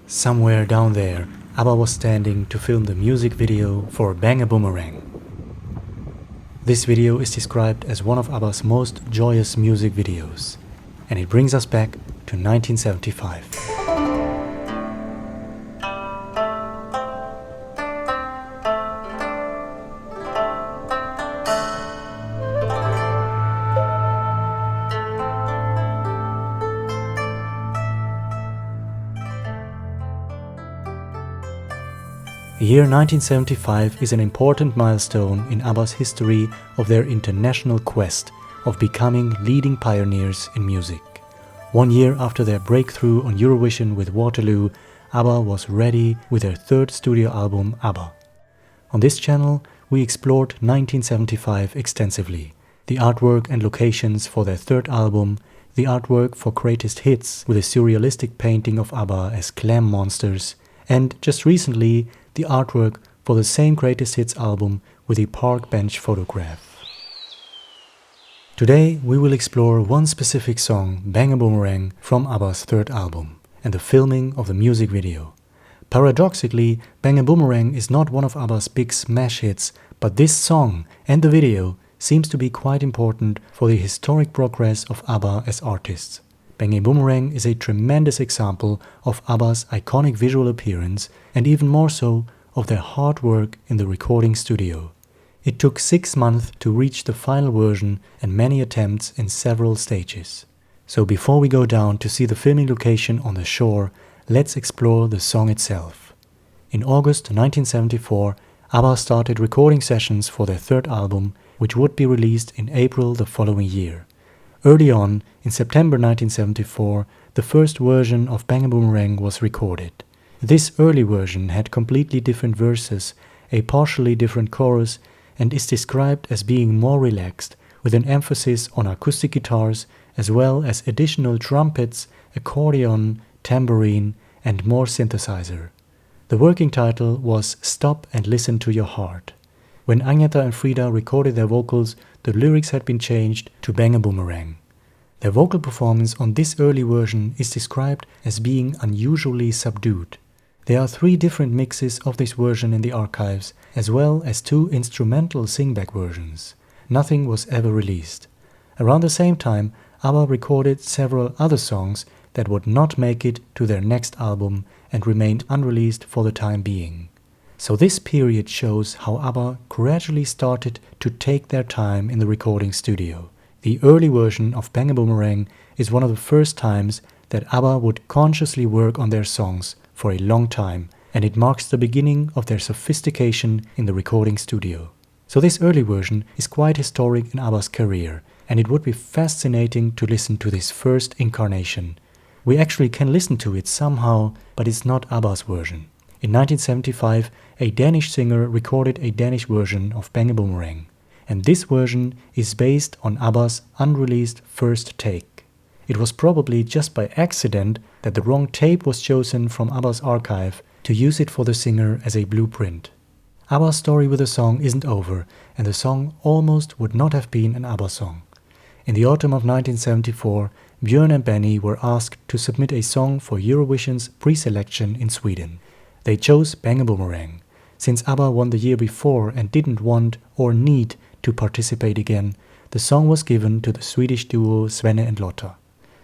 Somewhere down there, ABBA was standing to film the music video for Bang-A-Boomerang. This video is described as one of ABBA's most joyous music videos, and it brings us back to 1975. The year 1975 is an important milestone in ABBA's history of their international quest of becoming leading pioneers in music. 1 year after their breakthrough on Eurovision with Waterloo, ABBA was ready with their third studio album, ABBA. On this channel, we explored 1975 extensively, the artwork and locations for their third album, the artwork for Greatest Hits with a surrealistic painting of ABBA as clam monsters, and just recently, the artwork for the same Greatest Hits album with a park bench photograph. Today we will explore one specific song, Bang-A-Boomerang, from ABBA's third album, and the filming of the music video. Paradoxically, Bang-A-Boomerang is not one of ABBA's big smash hits, but this song and the video seems to be quite important for the historic progress of ABBA as artists. Bang-A-Boomerang is a tremendous example of ABBA's iconic visual appearance and even more so of their hard work in the recording studio. It took 6 months to reach the final version and many attempts in several stages. So before we go down to see the filming location on the shore, let's explore the song itself. In August 1974, ABBA started recording sessions for their third album, which would be released in April the following year. Early on, in September 1974, the first version of Bang-A-Boomerang was recorded. This early version had completely different verses, a partially different chorus, and is described as being more relaxed, with an emphasis on acoustic guitars as well as additional trumpets, accordion, tambourine, and more synthesizer. The working title was Stop and Listen to Your Heart. When Agneta and Frida recorded their vocals, the lyrics had been changed to Bang-A-Boomerang. Their vocal performance on this early version is described as being unusually subdued. There are 3 different mixes of this version in the archives, as well as 2 instrumental singback versions. Nothing was ever released. Around the same time, ABBA recorded several other songs that would not make it to their next album and remained unreleased for the time being. So this period shows how ABBA gradually started to take their time in the recording studio. The early version of Bang-A-Boomerang is one of the first times that ABBA would consciously work on their songs for a long time, and it marks the beginning of their sophistication in the recording studio. So this early version is quite historic in ABBA's career, and it would be fascinating to listen to this first incarnation. We actually can listen to it somehow, but it's not ABBA's version. In 1975, a Danish singer recorded a Danish version of Bang-A-Boomerang, and this version is based on ABBA's unreleased first take. It was probably just by accident that the wrong tape was chosen from ABBA's archive to use it for the singer as a blueprint. ABBA's story with the song isn't over, and the song almost would not have been an ABBA song. In the autumn of 1974, Björn and Benny were asked to submit a song for Eurovision's pre-selection in Sweden. They chose Bang-A-Boomerang. Since ABBA won the year before and didn't want or need to participate again, the song was given to the Swedish duo Svenne and Lotta.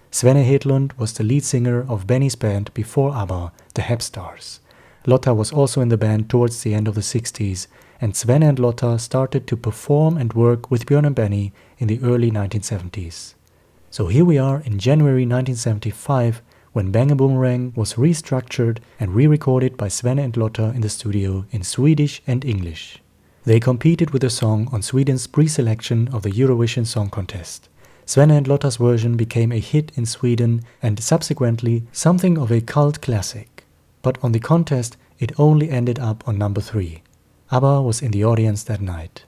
Svenne Hedlund was the lead singer of Benny's band before ABBA, the Hepstars. Lotta was also in the band towards the end of the 60s, and Svenne and Lotta started to perform and work with Björn and Benny in the early 1970s. So here we are in January 1975, when Bang-A-Boomerang was restructured and re-recorded by Svenne and Lotta in the studio in Swedish and English. They competed with the song on Sweden's pre-selection of the Eurovision Song Contest. Svenne and Lotta's version became a hit in Sweden and subsequently something of a cult classic. But on the contest, it only ended up on number 3. ABBA was in the audience that night.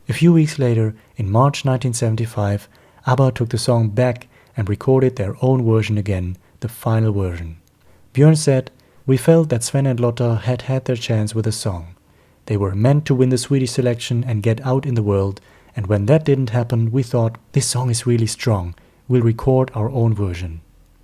A few weeks later, in March 1975, ABBA took the song back and recorded their own version again, the final version. Björn said, "We felt that Svenne and Lotta had had their chance with the song. They were meant to win the Swedish selection and get out in the world, and when that didn't happen, we thought, this song is really strong, we'll record our own version."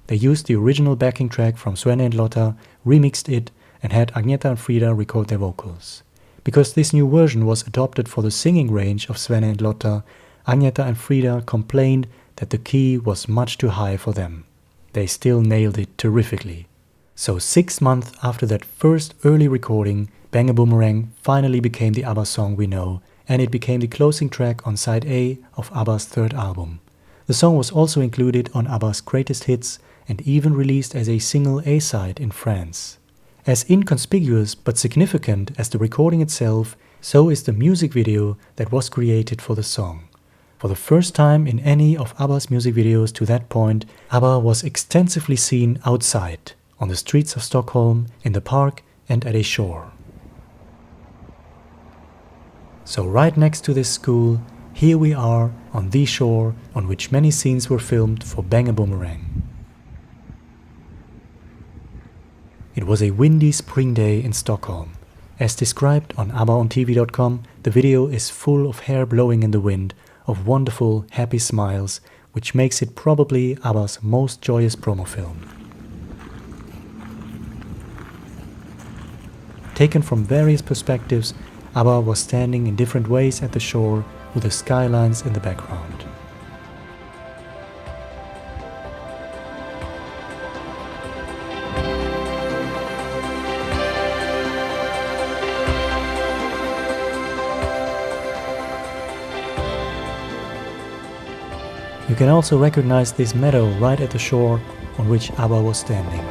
They used the original backing track from Svenne and Lotta, remixed it, and had Agneta and Frida record their vocals. Because this new version was adopted for the singing range of Svenne and Lotta, Agneta and Frida complained that the key was much too high for them. They still nailed it terrifically. So 6 months after that first early recording, Bang-A-Boomerang finally became the ABBA song we know, and it became the closing track on side A of ABBA's third album. The song was also included on ABBA's Greatest Hits and even released as a single A-side in France. As inconspicuous but significant as the recording itself, so is the music video that was created for the song. For the first time in any of ABBA's music videos to that point, ABBA was extensively seen outside, on the streets of Stockholm, in the park and at a shore. So right next to this school, here we are on the shore on which many scenes were filmed for Bang-A-Boomerang. It was a windy spring day in Stockholm. As described on ABBAOnTV.com, the video is full of hair blowing in the wind, of wonderful, happy smiles, which makes it probably ABBA's most joyous promo film. Taken from various perspectives, ABBA was standing in different ways at the shore with the skylines in the background. You can also recognize this meadow right at the shore on which ABBA was standing.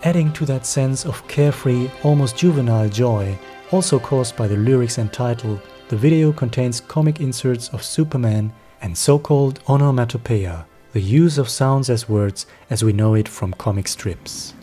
Adding to that sense of carefree, almost juvenile joy, also caused by the lyrics and title, the video contains comic inserts of Superman and so-called onomatopoeia, the use of sounds as words as we know it from comic strips.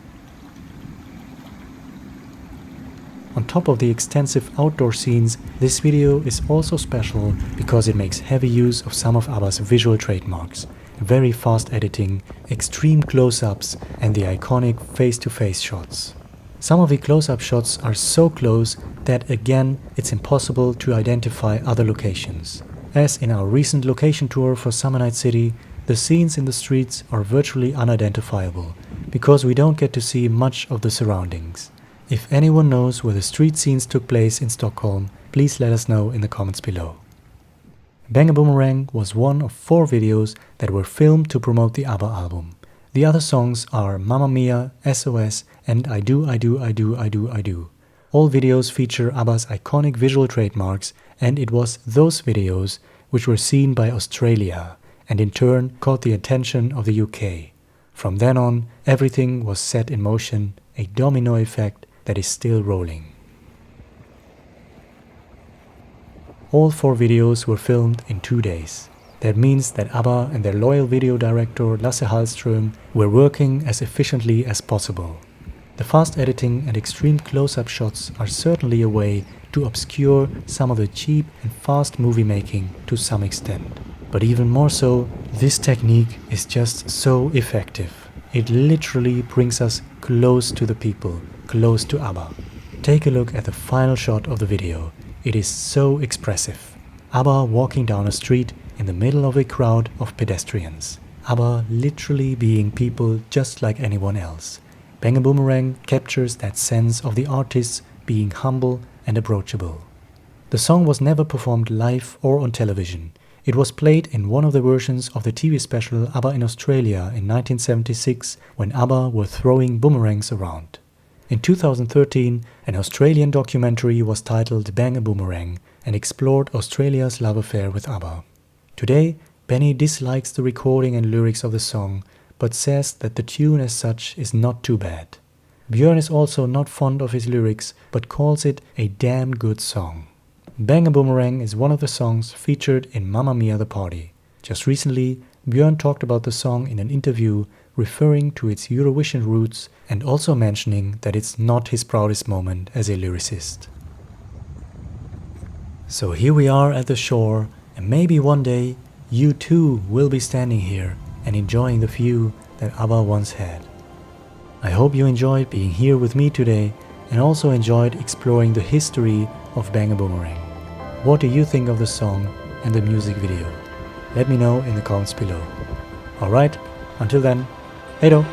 On top of the extensive outdoor scenes, this video is also special because it makes heavy use of some of ABBA's visual trademarks. Very fast editing, extreme close-ups and the iconic face-to-face shots. Some of the close-up shots are so close that again it's impossible to identify other locations. As in our recent location tour for Summer Night City, the scenes in the streets are virtually unidentifiable because we don't get to see much of the surroundings. If anyone knows where the street scenes took place in Stockholm, please let us know in the comments below. Bang-A-Boomerang was one of 4 videos that were filmed to promote the ABBA album. The other songs are Mamma Mia, SOS and I Do, I Do, I Do, I Do, I Do. All videos feature ABBA's iconic visual trademarks, and it was those videos which were seen by Australia and in turn caught the attention of the UK. From then on, everything was set in motion, a domino effect that is still rolling. All 4 videos were filmed in 2 days. That means that ABBA and their loyal video director Lasse Hallström were working as efficiently as possible. The fast editing and extreme close-up shots are certainly a way to obscure some of the cheap and fast movie making to some extent. But even more so, this technique is just so effective. It literally brings us close to the people, close to ABBA. Take a look at the final shot of the video. It is so expressive. ABBA walking down a street in the middle of a crowd of pedestrians. ABBA literally being people just like anyone else. Bang-A-Boomerang captures that sense of the artists being humble and approachable. The song was never performed live or on television. It was played in one of the versions of the TV special ABBA in Australia in 1976 when ABBA were throwing boomerangs around. In 2013, an Australian documentary was titled Bang-A-Boomerang and explored Australia's love affair with ABBA. Today, Benny dislikes the recording and lyrics of the song, but says that the tune as such is not too bad. Björn is also not fond of his lyrics, but calls it a damn good song. Bang-A-Boomerang is one of the songs featured in Mamma Mia the Party. Just recently, Björn talked about the song in an interview, referring to its Eurovision roots and also mentioning that it's not his proudest moment as a lyricist. So here we are at the shore, and maybe one day you too will be standing here and enjoying the view that ABBA once had. I hope you enjoyed being here with me today and also enjoyed exploring the history of Bang-A-Boomerang. What do you think of the song and the music video? Let me know in the comments below. Alright, until then, hey do!